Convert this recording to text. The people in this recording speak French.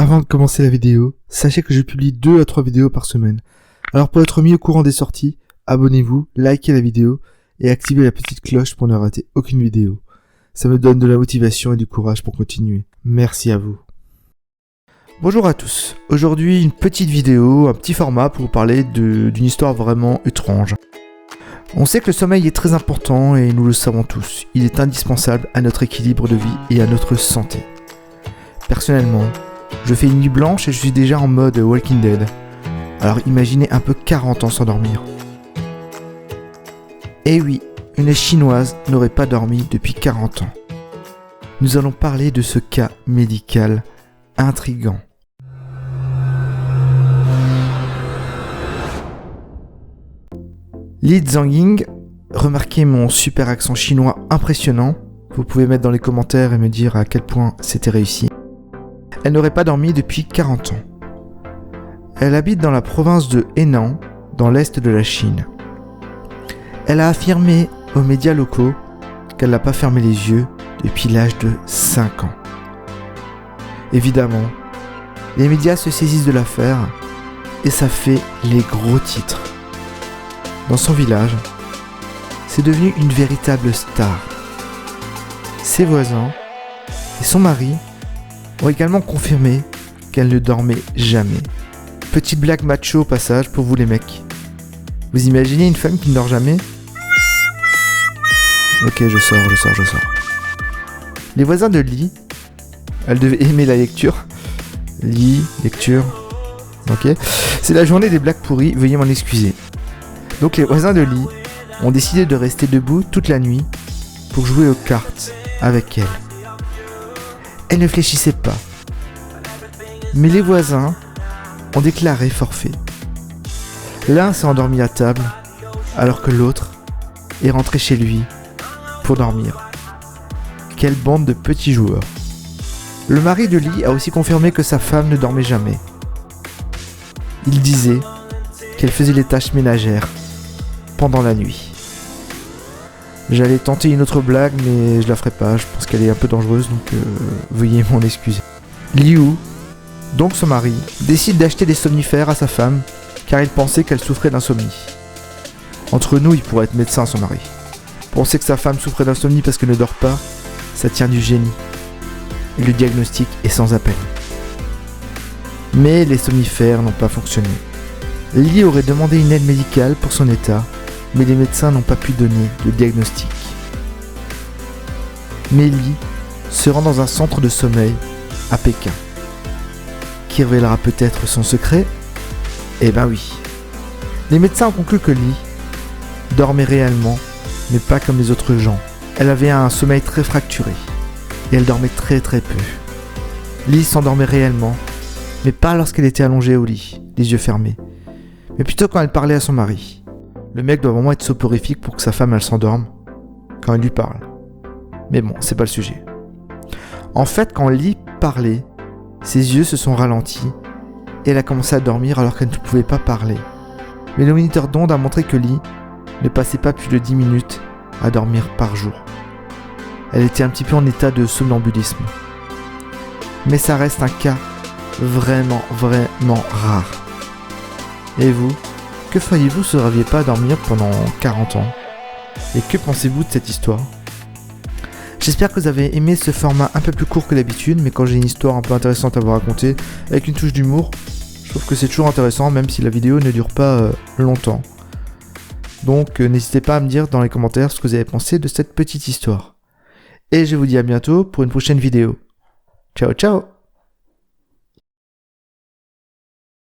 Avant de commencer la vidéo, sachez que je publie 2 à 3 vidéos par semaine. Alors pour être mis au courant des sorties, abonnez-vous, likez la vidéo et activez la petite cloche pour ne rater aucune vidéo. Ça me donne de la motivation et du courage pour continuer. Merci à vous. Bonjour à tous. Aujourd'hui une petite vidéo, un petit format pour vous parler d'une histoire vraiment étrange. On sait que le sommeil est très important et nous le savons tous. Il est indispensable à notre équilibre de vie et à notre santé. Personnellement, je fais une nuit blanche et je suis déjà en mode Walking Dead. Alors imaginez un peu 40 ans sans dormir. Et oui, une Chinoise n'aurait pas dormi depuis 40 ans. Nous allons parler de ce cas médical intriguant. Li Zhangying, remarquez mon super accent chinois impressionnant. Vous pouvez mettre dans les commentaires et me dire à quel point c'était réussi. Elle n'aurait pas dormi depuis 40 ans. Elle habite dans la province de Henan, dans l'est de la Chine. Elle a affirmé aux médias locaux qu'elle n'a pas fermé les yeux depuis l'âge de 5 ans. Évidemment, les médias se saisissent de l'affaire et ça fait les gros titres. Dans son village, c'est devenu une véritable star. Ses voisins et son mari ont également confirmé qu'elle ne dormait jamais. Petite blague macho au passage pour vous les mecs. Vous imaginez une femme qui ne dort jamais ? Ok, je sors. Les voisins de Li, elle devait aimer la lecture. Li, lecture, ok. C'est la journée des blagues pourries, veuillez m'en excuser. Donc les voisins de Li ont décidé de rester debout toute la nuit pour jouer aux cartes avec elle. Elle ne fléchissait pas. Mais les voisins ont déclaré forfait. L'un s'est endormi à table, alors que l'autre est rentré chez lui pour dormir. Quelle bande de petits joueurs. Le mari de Li a aussi confirmé que sa femme ne dormait jamais. Il disait qu'elle faisait les tâches ménagères pendant la nuit. J'allais tenter une autre blague, mais je la ferai pas, je pense qu'elle est un peu dangereuse, donc veuillez m'en excuser. Liu, donc son mari, décide d'acheter des somnifères à sa femme, car il pensait qu'elle souffrait d'insomnie. Entre nous, il pourrait être médecin, son mari. Penser que sa femme souffrait d'insomnie parce qu'elle ne dort pas, ça tient du génie. Et le diagnostic est sans appel. Mais les somnifères n'ont pas fonctionné. Li aurait demandé une aide médicale pour son état, mais les médecins n'ont pas pu donner de diagnostic. Mais Li se rend dans un centre de sommeil à Pékin. Qui révélera peut-être son secret ? Eh ben oui. Les médecins ont conclu que Li dormait réellement, mais pas comme les autres gens. Elle avait un sommeil très fracturé, et elle dormait très peu. Li s'endormait réellement, mais pas lorsqu'elle était allongée au lit, les yeux fermés, mais plutôt quand elle parlait à son mari. Le mec doit vraiment être soporifique pour que sa femme elle s'endorme quand il lui parle. Mais bon, c'est pas le sujet. En fait, quand Li parlait, ses yeux se sont ralentis et elle a commencé à dormir alors qu'elle ne pouvait pas parler. Mais le moniteur d'onde a montré que Li ne passait pas plus de 10 minutes à dormir par jour. Elle était un petit peu en état de somnambulisme. Mais ça reste un cas vraiment rare. Et vous ? Que feriez-vous si vous n'arriviez pas à dormir pendant 40 ans ? Et que pensez-vous de cette histoire ? J'espère que vous avez aimé ce format un peu plus court que d'habitude, mais quand j'ai une histoire un peu intéressante à vous raconter, avec une touche d'humour, je trouve que c'est toujours intéressant, même si la vidéo ne dure pas longtemps. Donc n'hésitez pas à me dire dans les commentaires ce que vous avez pensé de cette petite histoire. Et je vous dis à bientôt pour une prochaine vidéo. Ciao ciao !